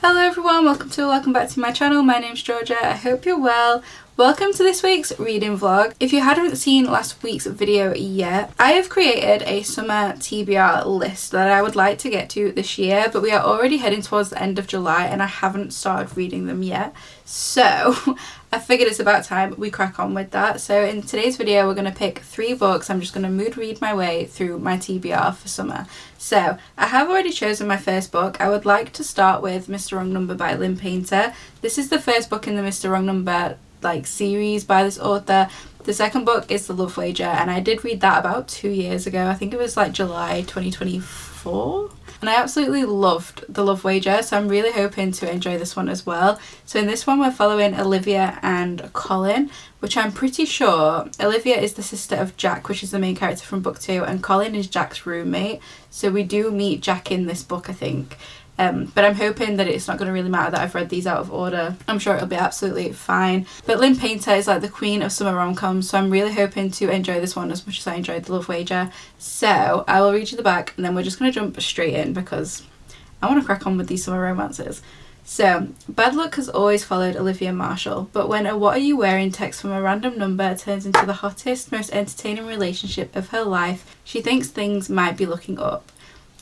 Hello everyone, welcome back to my channel. My name's Georgia. I hope you're well. Welcome to this week's reading vlog. If you hadn't seen last week's video yet, I have created a summer TBR list that I would like to get to this year, but we are already heading towards the end of July and I haven't started reading them yet. So I figured it's about time we crack on with that. So in today's video, we're going to pick 3 books. I'm just going to mood read my way through my TBR for summer. So I have already chosen my first book. I would like to start with Mr. Wrong Number by Lynn Painter. This is the first book in the Mr. Wrong Number series by this author. The second book is The Love Wager, and I did read that about 2 years ago. I think it was like July 2024, and I absolutely loved The Love Wager, so I'm really hoping to enjoy this one as well. So in this one we're following Olivia and Colin, which I'm pretty sure Olivia is the sister of Jack, which is the main character from book 2, and Colin is Jack's roommate. So we do meet Jack in this book, I think. But I'm hoping that it's not going to really matter that I've read these out of order. I'm sure it'll be absolutely fine. But Lynn Painter is like the queen of summer rom-coms, so I'm really hoping to enjoy this one as much as I enjoyed The Love Wager. So I will read you the back and then we're just going to jump straight in because I want to crack on with these summer romances. So, bad luck has always followed Olivia Marshall, but when a "what are you wearing" text from a random number turns into the hottest, most entertaining relationship of her life, she thinks things might be looking up.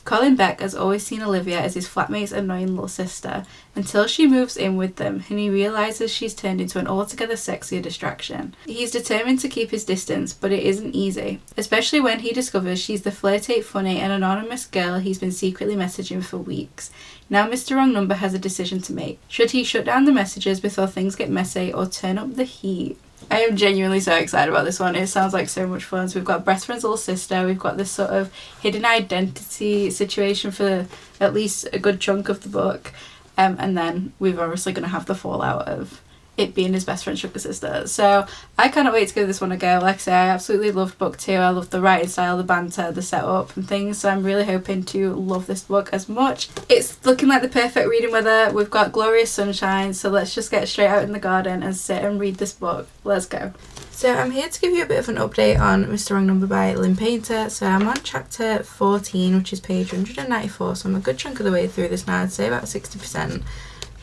Colin Beck has always seen Olivia as his flatmate's annoying little sister, until she moves in with them and he realises she's turned into an altogether sexier distraction. He's determined to keep his distance, but it isn't easy, especially when he discovers she's the flirty, funny and anonymous girl he's been secretly messaging for weeks. Now Mr. Wrong Number has a decision to make. Should he shut down the messages before things get messy or turn up the heat? I am genuinely so excited about this one. It sounds like so much fun. So we've got best friend's little sister, we've got this sort of hidden identity situation for at least a good chunk of the book, and then we're obviously going to have the fallout of it being his best friend's sugar sister. So I cannot wait to give this one a go. Like I say, I absolutely loved book 2. I loved the writing style, the banter, the setup and things, so I'm really hoping to love this book as much. It's looking like the perfect reading weather. We've got glorious sunshine, so let's just get straight out in the garden and sit and read this book. Let's go. So I'm here to give you a bit of an update on Mr. Wrong Number by Lynn Painter. So I'm on chapter 14, which is page 194, so I'm a good chunk of the way through this now. I'd say about 60%.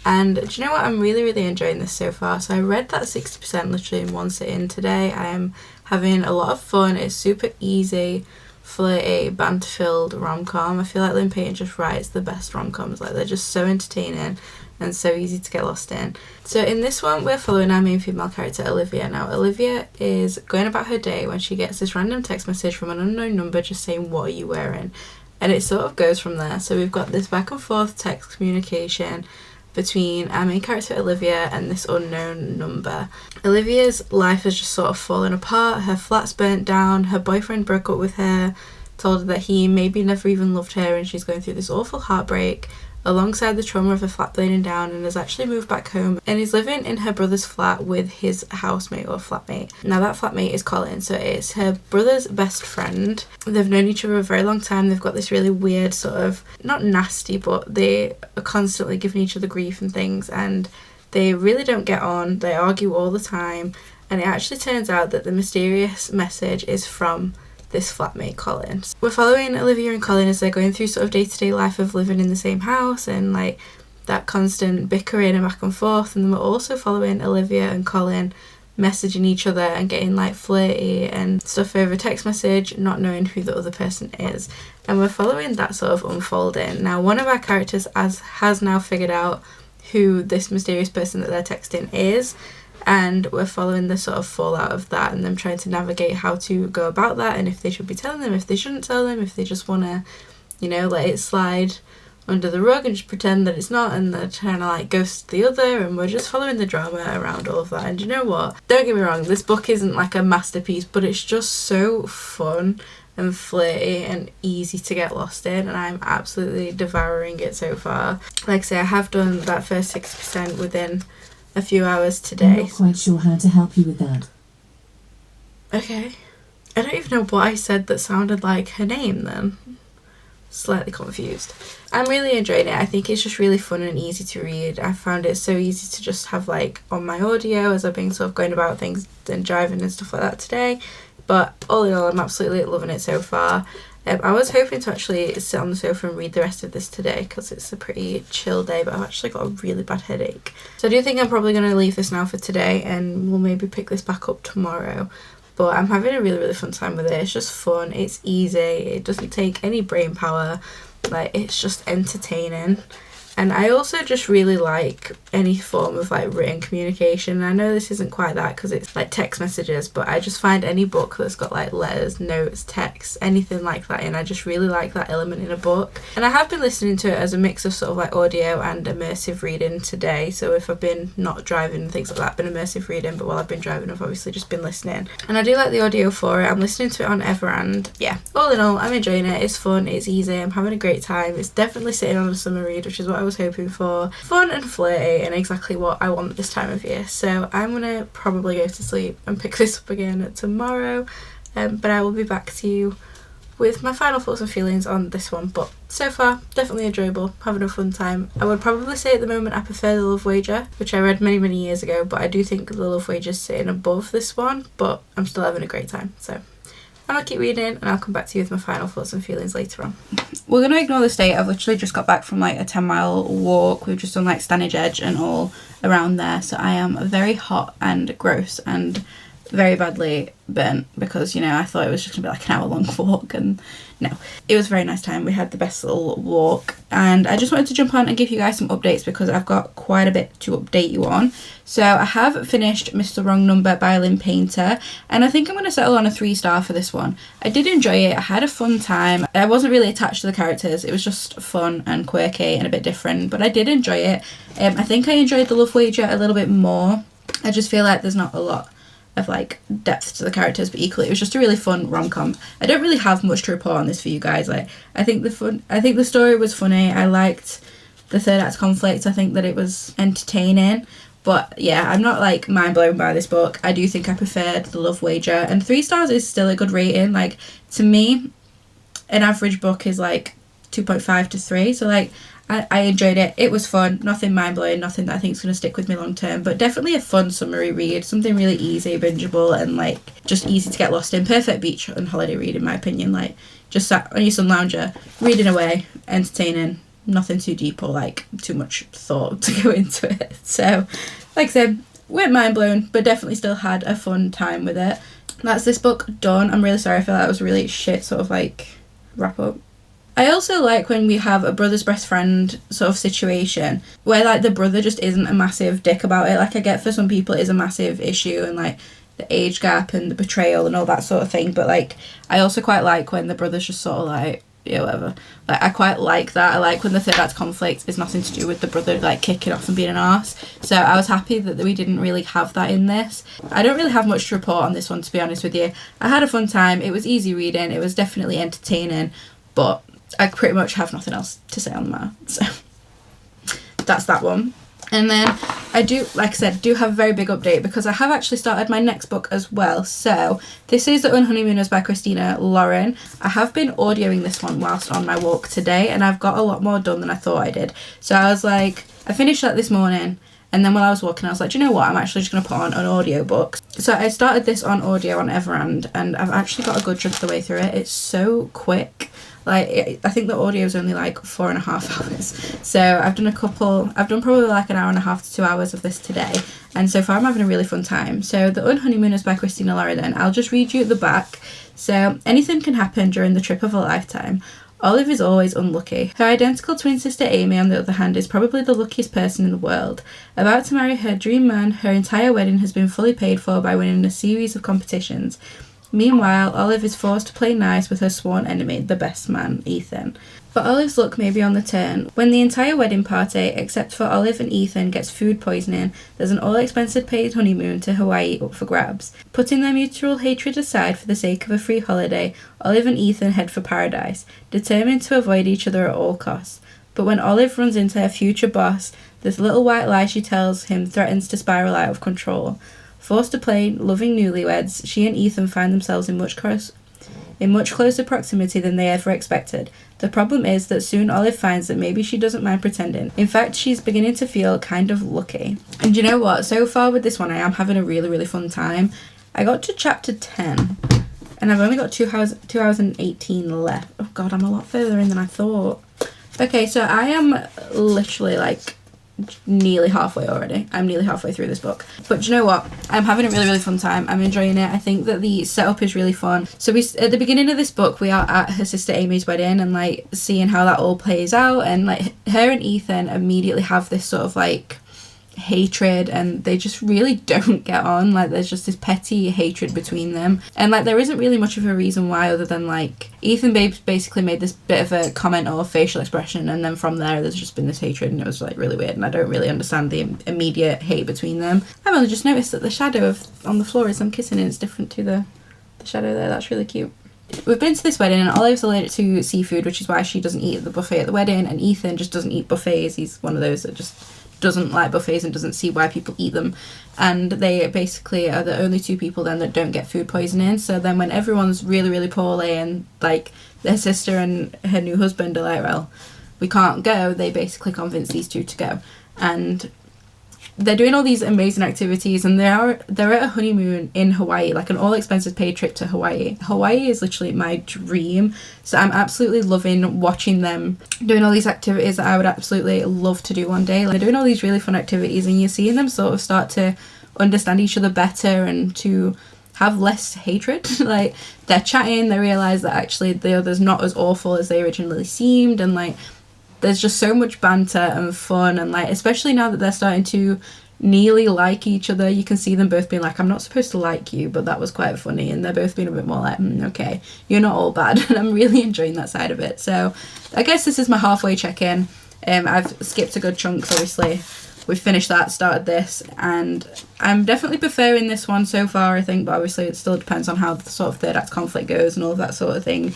And do you know what? I'm really enjoying this so far. So I read that 60% literally in one sitting today. I am having a lot of fun. It's super easy, flirty, banter-filled rom-com. I feel like Lynn Painter just writes the best rom-coms. Like, they're just so entertaining and so easy to get lost in. So in this one, we're following our main female character, Olivia. Now, Olivia is going about her day when she gets this random text message from an unknown number just saying, "What are you wearing?" And it sort of goes from there. So we've got this back and forth text communication between our main character Olivia and this unknown number. Olivia's life has just sort of fallen apart. Her flat's burnt down, her boyfriend broke up with her, told her that he maybe never even loved her, and she's going through this awful heartbreak alongside the trauma of her flat burning down, and has actually moved back home and is living in her brother's flat with his housemate or flatmate. Now that flatmate is Colin, so it's her brother's best friend. They've known each other a very long time. They've got this really weird sort of, not nasty, but they are constantly giving each other grief and things, and they really don't get on. They argue all the time, and it actually turns out that the mysterious message is from this flatmate Colin. We're following Olivia and Colin as they're going through sort of day-to-day life of living in the same house and like that constant bickering and back and forth, and then we're also following Olivia and Colin messaging each other and getting like flirty and stuff over text message, not knowing who the other person is, and we're following that sort of unfolding. Now one of our characters has now figured out who this mysterious person that they're texting is, and we're following the sort of fallout of that and them trying to navigate how to go about that, and if they should be telling them, if they shouldn't tell them, if they just want to, you know, let it slide under the rug and just pretend that it's not, and they're trying to like ghost the other, and we're just following the drama around all of that. And you know what? Don't get me wrong, this book isn't like a masterpiece, but it's just so fun and flirty and easy to get lost in, and I'm absolutely devouring it so far. Like I say, I have done that first 6% within a few hours today. I'm not quite sure how to help you with that. Okay. I don't even know what I said that sounded like her name then. Slightly confused. I'm really enjoying it. I think it's just really fun and easy to read. I found it so easy to just have like on my audio as I've been sort of going about things and driving and stuff like that today. But all in all, I'm absolutely loving it so far. I was hoping to actually sit on the sofa and read the rest of this today because it's a pretty chill day, but I've actually got a really bad headache. So I do think I'm probably going to leave this now for today, and we'll maybe pick this back up tomorrow. But I'm having a really fun time with it. It's just fun, it's easy, it doesn't take any brain power, like it's just entertaining. And I also just really like any form of like written communication. I know this isn't quite that because it's like text messages, but I just find any book that's got like letters, notes, text, anything like that, and I just really like that element in a book. And I have been listening to it as a mix of sort of like audio and immersive reading today. So if I've been not driving and things like that, I've been immersive reading, but while I've been driving I've obviously just been listening. And I do like the audio for it. I'm listening to it on Everand. Yeah, all in all, I'm enjoying it. It's fun, it's easy, I'm having a great time. It's definitely sitting on a summer read, which is what I was hoping for. Fun and flirty and exactly what I want this time of year. So I'm gonna probably go to sleep and pick this up again tomorrow, but I will be back to you with my final thoughts and feelings on this one. But so far, definitely enjoyable, having a fun time. I would probably say at the moment I prefer The Love Wager, which I read many years ago, but I do think The Love Wager is sitting above this one, but I'm still having a great time. So I'll keep reading and I'll come back to you with my final thoughts and feelings later on. We're going to ignore the state. I've literally just got back from like a 10-mile walk. We've just done like Stanage Edge and all around there. So I am very hot and gross and very badly burnt because, you know, I thought it was just going to be like an hour-long walk, and no. It was a very nice time. We had the best little walk, and I just wanted to jump on and give you guys some updates because I've got quite a bit to update you on. So I have finished Mr. Wrong Number by Lynn Painter, and I think I'm going to settle on a 3-star for this one. I did enjoy it. I had a fun time. I wasn't really attached to the characters. It was just fun and quirky and a bit different, but I did enjoy it. I think I enjoyed The Love Wager a little bit more. I just feel like there's not a lot of like depth to the characters, but equally it was just a really fun rom-com. I don't really have much to report on this for you guys. Like I think the story was funny. I liked the third act conflict. I think that it was entertaining, but yeah, I'm not like mind blown by this book. I do think I preferred The Love Wager, and 3 stars is still a good rating. Like to me, an average book is like 2.5 to 3, so like I enjoyed it. It was fun, nothing mind-blowing, nothing that I think is going to stick with me long term, but definitely a fun summary read, something really easy, bingeable, and like just easy to get lost in. Perfect beach and holiday read in my opinion. Like just sat on your sun lounger, reading away, entertaining, nothing too deep or like too much thought to go into it. So like I said, weren't mind-blown, but definitely still had a fun time with it. That's this book done. I'm really sorry, I feel like that was a really shit sort of like wrap up. I also like when we have a brother's best friend sort of situation where like the brother just isn't a massive dick about it. Like I get for some people it is a massive issue, and like the age gap and the betrayal and all that sort of thing, but like I also quite like when the brother's just sort of like, yeah, whatever. Like I quite like that. I like when the third act conflict is nothing to do with the brother like kicking off and being an arse. So I was happy that we didn't really have that in this. I don't really have much to report on this one, to be honest with you. I had a fun time. It was easy reading. It was definitely entertaining, but I pretty much have nothing else to say on the matter. So that's that one. And then I do, like I said, do have a very big update because I have actually started my next book as well. So this is The Unhoneymooners by Christina Lauren. I have been audioing this one whilst on my walk today, and I've got a lot more done than I thought I did. So I was like, I finished that this morning, and then while I was walking I was like, do you know what, I'm actually just going to put on an audiobook. So I started this on audio on Everand, and I've actually got a good chunk of the way through it. It's so quick. Like I think the audio is only like 4.5 hours, so I've done probably like an hour and a half to 2 hours of this today, and so far I'm having a really fun time. So The Unhoneymooners by Christina Lauren, I'll just read you at the back. So anything can happen during the trip of a lifetime. Olive is always unlucky. Her identical twin sister Amy, on the other hand, is probably the luckiest person in the world. About to marry her dream man, her entire wedding has been fully paid for by winning a series of competitions. Meanwhile, Olive is forced to play nice with her sworn enemy, the best man, Ethan. But Olive's luck may be on the turn. When the entire wedding party, except for Olive and Ethan, gets food poisoning, there's an all-expenses paid honeymoon to Hawaii up for grabs. Putting their mutual hatred aside for the sake of a free holiday, Olive and Ethan head for paradise, determined to avoid each other at all costs. But when Olive runs into her future boss, this little white lie she tells him threatens to spiral out of control. Forced to play loving newlyweds, she and Ethan find themselves in much closer proximity than they ever expected. The problem is that soon Olive finds that maybe she doesn't mind pretending. In fact, she's beginning to feel kind of lucky. And you know what? So far with this one, I am having a really fun time. I got to chapter 10, and I've only got 2018 left. Oh god, I'm a lot further in than I thought. Okay, so I am literally like nearly halfway already. I'm nearly halfway through this book. But do you know what? I'm having a really, really fun time. I'm enjoying it. I think that the setup is really fun. So at the beginning of this book, we are at her sister Amy's wedding and like seeing how that all plays out, and like her and Ethan immediately have this sort of like hatred, and they just really don't get on. Like there's just this petty hatred between them, and like there isn't really much of a reason why, other than like Ethan basically made this bit of a comment or facial expression, and then from there there's just been this hatred, and it was like really weird, and I don't really understand the immediate hate between them. I've only just noticed that the shadow on the floor is them kissing, and it's different to the shadow there. That's really cute. We've been to this wedding, and Olive's allergic to seafood, which is why she doesn't eat at the buffet at the wedding, and Ethan just doesn't eat buffets. He's one of those that just doesn't like buffets and doesn't see why people eat them, and they basically are the only two people then that don't get food poisoning. So then when everyone's really, really poorly, and like their sister and her new husband are like, well, we can't go, they basically convince these two to go, and they're doing all these amazing activities, and they're at a honeymoon in Hawaii, like an all expenses paid trip to Hawaii. Hawaii is literally my dream, so I'm absolutely loving watching them doing all these activities that I would absolutely love to do one day. Like, they're doing all these really fun activities, and you're seeing them sort of start to understand each other better and to have less hatred. Like they're chatting, they realise that actually the other's not as awful as they originally seemed, and like there's just so much banter and fun, and like especially now that they're starting to nearly like each other, you can see them both being like, I'm not supposed to like you, but that was quite funny, and they're both being a bit more like, okay, you're not all bad, and I'm really enjoying that side of it. So I guess this is my halfway check-in. I've skipped a good chunk, obviously. We've finished that, started this, and I'm definitely preferring this one so far, I think, but obviously it still depends on how the sort of third act conflict goes and all of that sort of thing.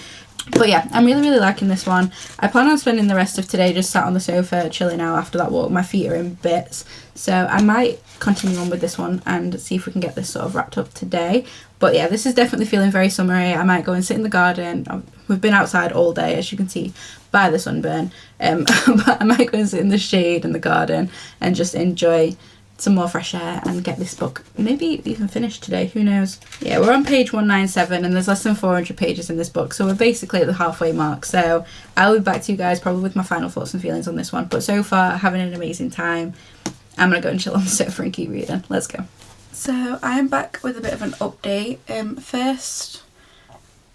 But yeah, I'm really, really liking this one. I plan on spending the rest of today just sat on the sofa chilling out after that walk. My feet are in bits, so I might continue on with this one and see if we can get this sort of wrapped up today. But yeah, this is definitely feeling very summery. I might go and sit in the garden. We've been outside all day, as you can see by the sunburn, but I might go and sit in the shade in the garden and just enjoy some more fresh air and get this book maybe even finished today, who knows. Yeah, we're on page 197 and there's less than 400 pages in this book, so we're basically at the halfway mark. So I'll be back to you guys probably with my final thoughts and feelings on this one, but so far having an amazing time. I'm gonna go and chill on the sofa and keep reading. Let's go. So I am back with a bit of an update. First,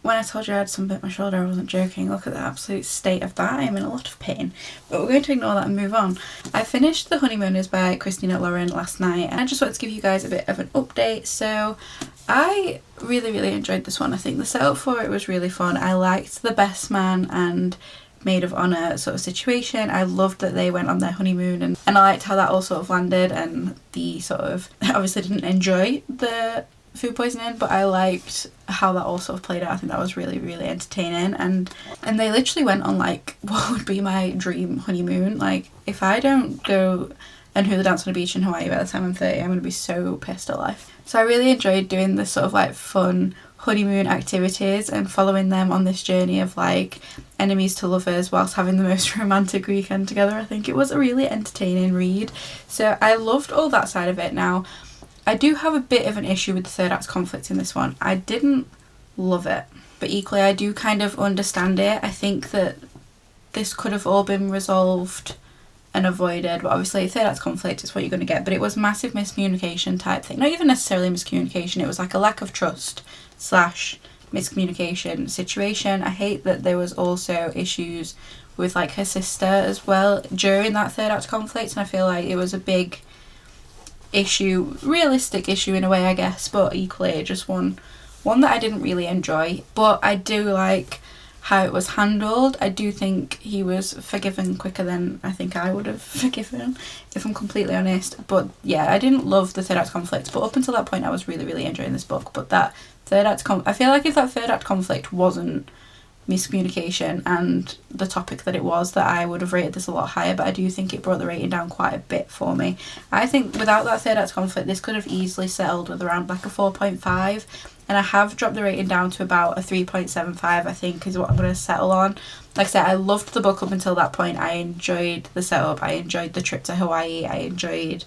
when I told you I had some bit in my shoulder, I wasn't joking. Look at the absolute state of that. I am in a lot of pain. But we're going to ignore that and move on. I finished The Honeymooners by Christina Lauren last night, and I just wanted to give you guys a bit of an update. So I really, really enjoyed this one. I think the setup for it was really fun. I liked the best man and maid of honour sort of situation. I loved that they went on their honeymoon, and I liked how that all sort of landed, and the sort of, I obviously didn't enjoy the food poisoning, but I liked how that all sort of played out. I think that was really, really entertaining, and they literally went on like what would be my dream honeymoon. Like if I don't go and hula dance on a beach in Hawaii by the time I'm 30, I'm going to be so pissed at life. So I really enjoyed doing this sort of like fun honeymoon activities and following them on this journey of like enemies to lovers whilst having the most romantic weekend together. I think it was a really entertaining read, so I loved all that side of it. Now I do have a bit of an issue with the third act conflict in this one. I didn't love it, but equally I do kind of understand it. I think that this could have all been resolved and avoided, but obviously third act conflict is what you're going to get, but it was massive miscommunication type thing. Not even necessarily miscommunication, it was like a lack of trust / miscommunication situation. I hate that there was also issues with like her sister as well during that third act conflict, and I feel like it was a big issue, realistic issue in a way I guess, but equally just one that I didn't really enjoy. But I do like how it was handled. I do think he was forgiven quicker than I think I would have forgiven, if I'm completely honest. But yeah, I didn't love the third act conflict, but up until that point I was really, really enjoying this book. But that third act I feel like if that third act conflict wasn't miscommunication and the topic that it was, that I would have rated this a lot higher, but I do think it brought the rating down quite a bit for me. I think without that third act conflict this could have easily settled with around like a 4.5, and I have dropped the rating down to about a 3.75 I think is what I'm going to settle on. Like I said, I loved the book up until that point. I enjoyed the setup, I enjoyed the trip to Hawaii, I enjoyed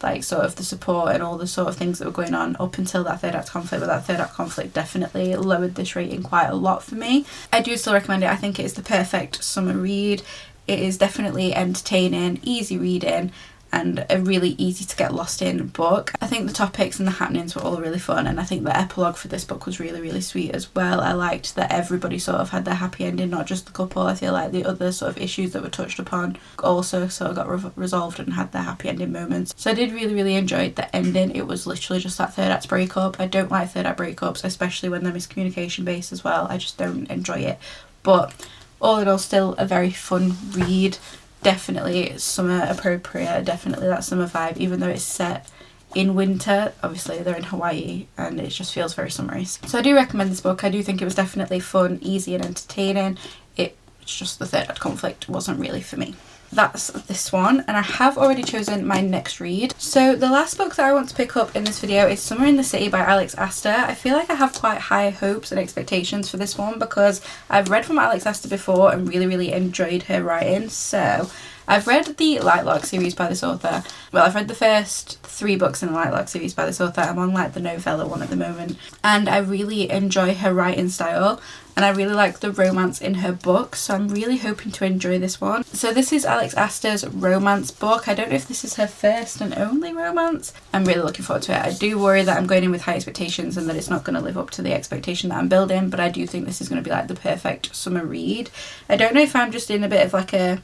like sort of the support and all the sort of things that were going on up until that third act conflict, but that third act conflict definitely lowered this rating quite a lot for me. I do still recommend it. I think it is the perfect summer read. It is definitely entertaining, easy reading, and a really easy to get lost in book. I think the topics and the happenings were all really fun, and I think the epilogue for this book was really sweet as well. I liked that everybody sort of had their happy ending, not just the couple. I feel like the other sort of issues that were touched upon also sort of got resolved and had their happy ending moments. So I did really enjoy the ending. It was literally just that third act breakup. I don't like third act breakups, especially when they're miscommunication based as well. I just don't enjoy it. But all in all, still a very fun read. Definitely summer appropriate, definitely that summer vibe, even though it's set in winter. Obviously they're in Hawaii and it just feels very summery. So I do recommend this book. I do think it was definitely fun, easy and entertaining. It's just the third act conflict wasn't really for me. That's this one, and I have already chosen my next read. So the last book that I want to pick up in this video is Summer in the City by Alex Astor. I feel like I have quite high hopes and expectations for this one because I've read from Alex Astor before and really enjoyed her writing. So I've read the Lightlark series by this author. Well, I've read the first 3 books in the Lightlark series by this author. I'm on like the novella one at the moment, and I really enjoy her writing style and I really like the romance in her books, so I'm really hoping to enjoy this one. So this is Alex Astor's romance book. I don't know if this is her first and only romance. I'm really looking forward to it. I do worry that I'm going in with high expectations and that it's not going to live up to the expectation that I'm building, but I do think this is going to be like the perfect summer read. I don't know if I'm just in a bit of like a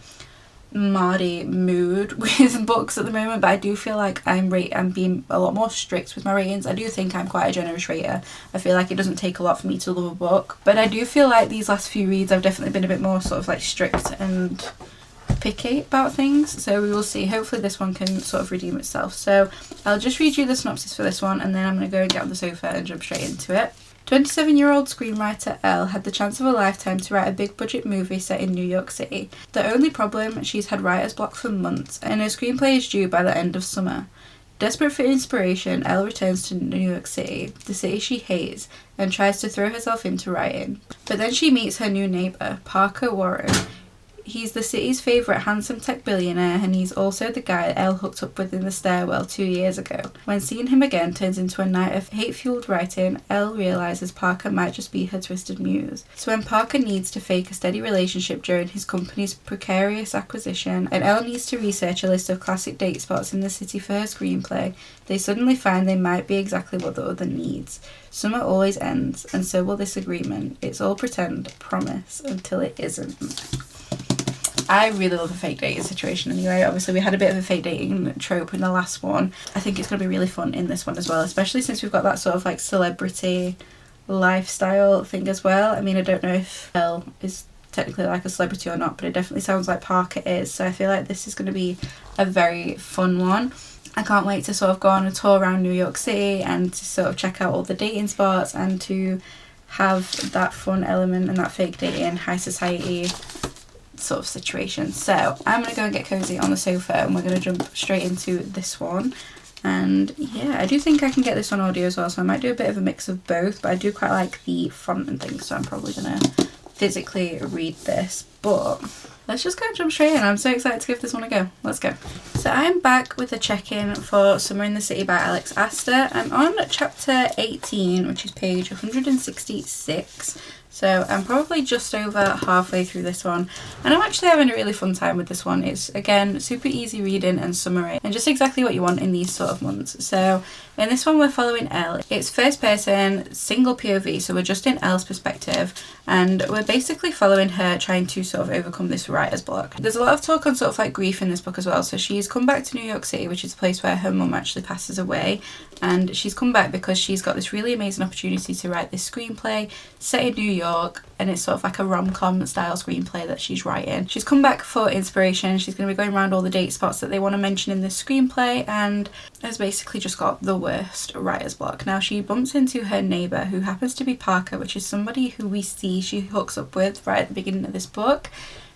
Mardy mood with books at the moment, but I do feel like I'm being a lot more strict with my ratings. I do think I'm quite a generous rater. I feel like it doesn't take a lot for me to love a book, but I do feel like these last few reads I've definitely been a bit more sort of like strict and picky about things, so we will see. Hopefully this one can sort of redeem itself. So I'll just read you the synopsis for this one and then I'm going to go and get on the sofa and jump straight into it. 27-year-old screenwriter Elle had the chance of a lifetime to write a big-budget movie set in New York City. The only problem, she's had writer's block for months, and her screenplay is due by the end of summer. Desperate for inspiration, Elle returns to New York City, the city she hates, and tries to throw herself into writing. But then she meets her new neighbour, Parker Warren. He's the city's favourite handsome tech billionaire, and he's also the guy Elle hooked up with in the stairwell 2 years ago. When seeing him again turns into a night of hate-fueled writing, Elle realises Parker might just be her twisted muse. So when Parker needs to fake a steady relationship during his company's precarious acquisition, and Elle needs to research a list of classic date spots in the city for her screenplay, they suddenly find they might be exactly what the other needs. Summer always ends, and so will this agreement. It's all pretend, promise, until it isn't. I really love a fake dating situation anyway. Obviously we had a bit of a fake dating trope in the last one. I think it's going to be really fun in this one as well, especially since we've got that sort of like celebrity lifestyle thing as well. I mean, I don't know if Elle is technically like a celebrity or not, but it definitely sounds like Parker is, so I feel like this is going to be a very fun one. I can't wait to sort of go on a tour around New York City and to sort of check out all the dating spots and to have that fun element and that fake dating high society sort of situation. So I'm gonna go and get cozy on the sofa and we're gonna jump straight into this one. And yeah, I do think I can get this on audio as well, so I might do a bit of a mix of both, but I do quite like the font and things, so I'm probably gonna physically read this. But let's just go and jump straight in. I'm so excited to give this one a go. Let's go. So I'm back with a check-in for Summer in the City by Alex Astor. I'm on chapter 18, which is page 166. So I'm probably just over halfway through this one, and I'm actually having a really fun time with this one. It's, again, super easy reading and summery, and just exactly what you want in these sort of months. So in this one we're following Elle. It's first person, single POV, so we're just in Elle's perspective, and we're basically following her trying to sort of overcome this writer's block. There's a lot of talk on sort of like grief in this book as well. So she's come back to New York City, which is a place where her mum actually passes away, and she's come back because she's got this really amazing opportunity to write this screenplay set in New York, and it's sort of like a rom-com style screenplay that she's writing. She's come back for inspiration. She's going to be going around all the date spots that they want to mention in this screenplay, and has basically just got the worst writer's block. Now she bumps into her neighbour, who happens to be Parker, which is somebody who we see she hooks up with right at the beginning of this book.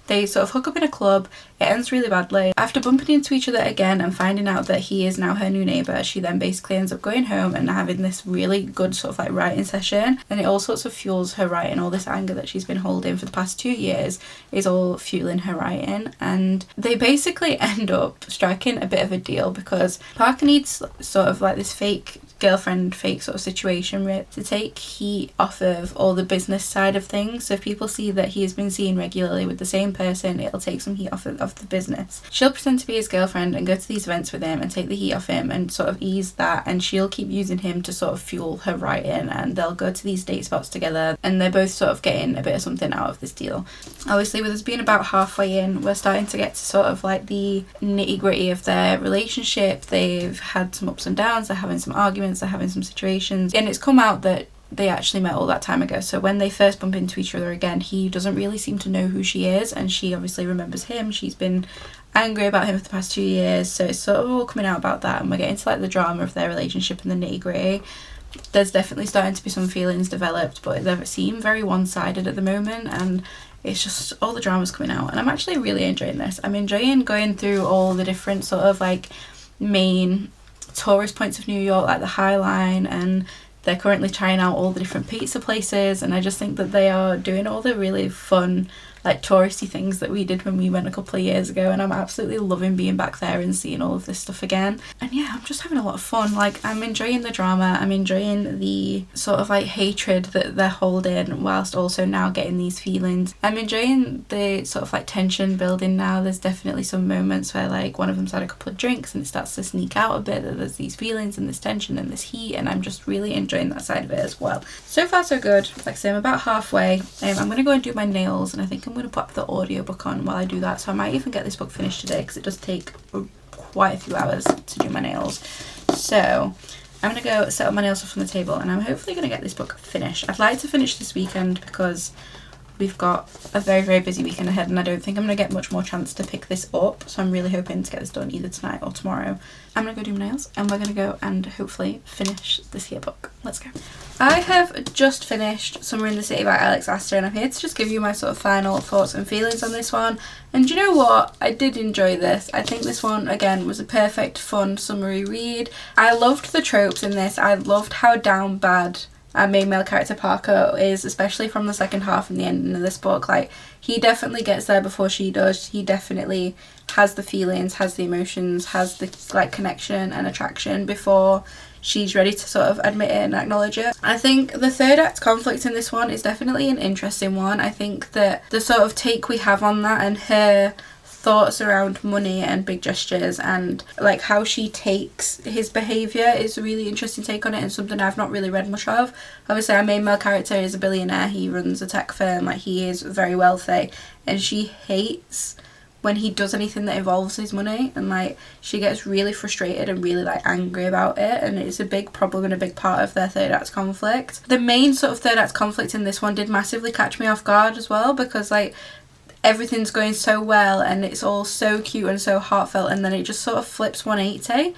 They sort of hook up in a club. It ends really badly. After bumping into each other again and finding out that he is now her new neighbour, she then basically ends up going home and having this really good sort of like writing session, and it all sorts of fuels her writing. All this anger that she's been holding for the past 2 years is all fueling her writing, and they basically end up striking a bit of a deal because Parker needs sort of like this fake girlfriend, fake sort of situation to take heat off of all the business side of things. So if people see that he has been seen regularly with the same person, it'll take some heat off of the business. She'll pretend to be his girlfriend and go to these events with him and take the heat off him and sort of ease that, and she'll keep using him to sort of fuel her writing, and they'll go to these date spots together, and they're both sort of getting a bit of something out of this deal. Obviously, with us being about halfway in, we're starting to get to sort of like the nitty gritty of their relationship. They've had some ups and downs, they're having some arguments, they're having some situations, and it's come out that they actually met all that time ago. So when they first bump into each other again, he doesn't really seem to know who she is, and she obviously remembers him. She's been angry about him for the past 2 years, so it's sort of all coming out about that, and we're getting to like the drama of their relationship and the nitty gritty. There's definitely starting to be some feelings developed, but they seem very one-sided at the moment, and it's just all the drama's coming out, and I'm actually really enjoying this. I'm enjoying going through all the different sort of like main tourist points of New York, like the High Line, and they're currently trying out all the different pizza places, and I just think that they are doing all the really fun like touristy things that we did when we went a couple of years ago, and I'm absolutely loving being back there and seeing all of this stuff again. And yeah, I'm just having a lot of fun. Like, I'm enjoying the drama, I'm enjoying the sort of like hatred that they're holding whilst also now getting these feelings. I'm enjoying the sort of like tension building now. There's definitely some moments where like one of them's had a couple of drinks and it starts to sneak out a bit that there's these feelings and this tension and this heat, and I'm just really enjoying that side of it as well. So far so good. Like I say, I'm about halfway. I'm going to go and do my nails, and I think I'm going to pop the audiobook on while I do that, so I might even get this book finished today because it does take quite a few hours to do my nails. So I'm going to go set up my nails off on the table, and I'm hopefully going to get this book finished. I'd like to finish this weekend because we've got a very, very busy weekend ahead, and I don't think I'm going to get much more chance to pick this up, so I'm really hoping to get this done either tonight or tomorrow. I'm going to go do my nails, and we're going to go and hopefully finish this here book. Let's go. I have just finished Summer in the City by Alex Astor, and I'm here to just give you my sort of final thoughts and feelings on this one. And you know what? I did enjoy this. I think this one, again, was a perfect, fun, summery read. I loved the tropes in this. I loved how down bad our main male character Parker is, especially from the second half and the ending of this book. Like, he definitely gets there before she does. He definitely has the feelings, has the emotions, has the like connection and attraction before she's ready to sort of admit it and acknowledge it. I think the third act conflict in this one is definitely an interesting one. I think that the sort of take we have on that and her thoughts around money and big gestures and like how she takes his behaviour is a really interesting take on it, and something I've not really read much of. Obviously our main male character is a billionaire, he runs a tech firm, like he is very wealthy, and she hates when he does anything that involves his money, and like she gets really frustrated and really like angry about it, and it's a big problem and a big part of their third act conflict. The main sort of third act conflict in this one did massively catch me off guard as well, because like everything's going so well and it's all so cute and so heartfelt, and then it just sort of flips 180,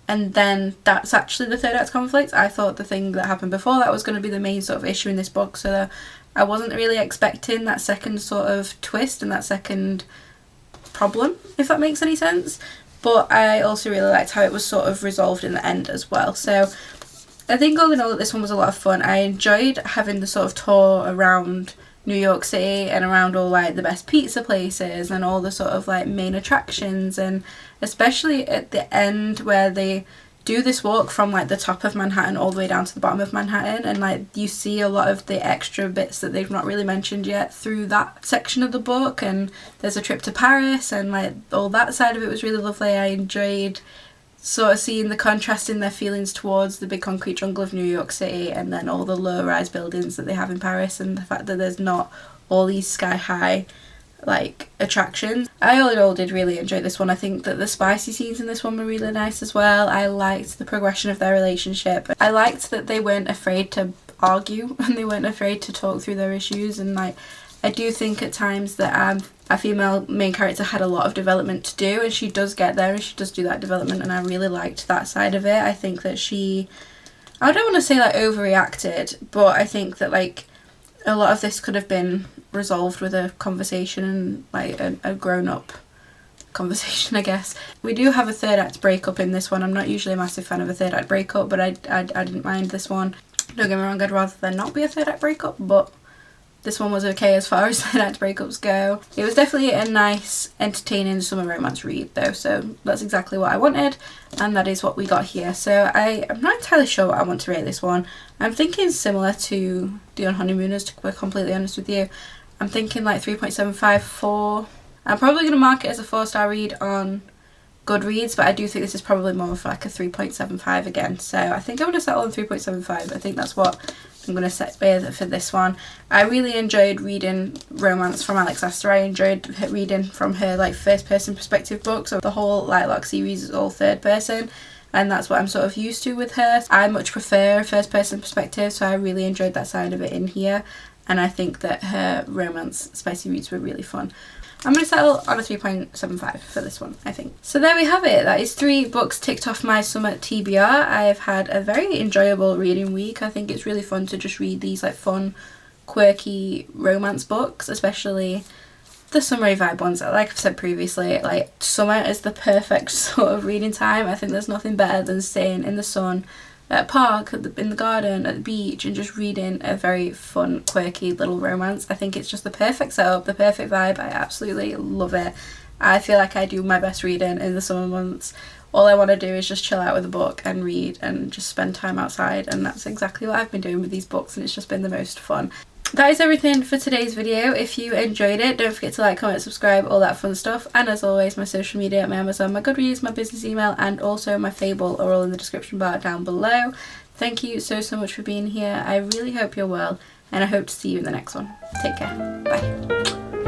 and then that's actually the third act conflict. I thought the thing that happened before that was going to be the main sort of issue in this book, so I wasn't really expecting that second sort of twist and that second problem, if that makes any sense. But I also really liked how it was sort of resolved in the end as well. So I think all in all this one was a lot of fun. I enjoyed having the sort of tour around New York City and around all like the best pizza places and all the sort of like main attractions, and especially at the end where they do this walk from like the top of Manhattan all the way down to the bottom of Manhattan, and like you see a lot of the extra bits that they've not really mentioned yet through that section of the book. And there's a trip to Paris, and like all that side of it was really lovely. I enjoyed sort of seeing the contrast in their feelings towards the big concrete jungle of New York City, and then all the low-rise buildings that they have in Paris, and the fact that there's not all these sky-high like attractions. I all in all did really enjoy this one. I think that the spicy scenes in this one were really nice as well. I liked the progression of their relationship. I liked that they weren't afraid to argue and they weren't afraid to talk through their issues, and like I do think at times that a female main character had a lot of development to do, and she does get there and she does do that development, and I really liked that side of it. I think that she, I don't want to say like overreacted, but I think that like a lot of this could have been resolved with a conversation and like a grown-up conversation, I guess. We do have a third act breakup in this one. I'm not usually a massive fan of a third act breakup, but I didn't mind this one. Don't get me wrong, I'd rather there not be a third act breakup, but this one was okay as far as third act breakups go. It was definitely a nice, entertaining summer romance read though, so that's exactly what I wanted, and that is what we got here. So I'm not entirely sure what I want to rate this one. I'm thinking similar to The Honeymooners, to be completely honest with you. I'm thinking like 3.75, 4. I'm probably going to mark it as a 4-star read on Goodreads, but I do think this is probably more of like a 3.75 again. So I think I'm going to settle on 3.75. I think that's what I'm going to set with for this one. I really enjoyed reading romance from Alex Astor. I enjoyed reading from her like first person perspective books. So the whole Lightlock series is all third person, and that's what I'm sort of used to with her. I much prefer a first person perspective, so I really enjoyed that side of it in here, and I think that her romance spicy reads were really fun. I'm going to settle on a 3.75 for this one, I think. So there we have it. That is 3 books ticked off my summer TBR. I have had a very enjoyable reading week. I think it's really fun to just read these like fun, quirky romance books, especially the summery vibe ones. Like I've said previously, like summer is the perfect sort of reading time. I think there's nothing better than staying in the sun at a park, in the garden, at the beach, and just reading a very fun, quirky little romance. I think it's just the perfect setup, the perfect vibe. I absolutely love it. I feel like I do my best reading in the summer months. All I want to do is just chill out with a book and read and just spend time outside, and that's exactly what I've been doing with these books, and it's just been the most fun. That is everything for today's video. If you enjoyed it, don't forget to like, comment, subscribe, all that fun stuff. And as always, my social media, my Amazon, my Goodreads, my business email, and also my Fable are all in the description bar down below. Thank you so much for being here. I really hope you're well, and I hope to see you in the next one. Take care. Bye.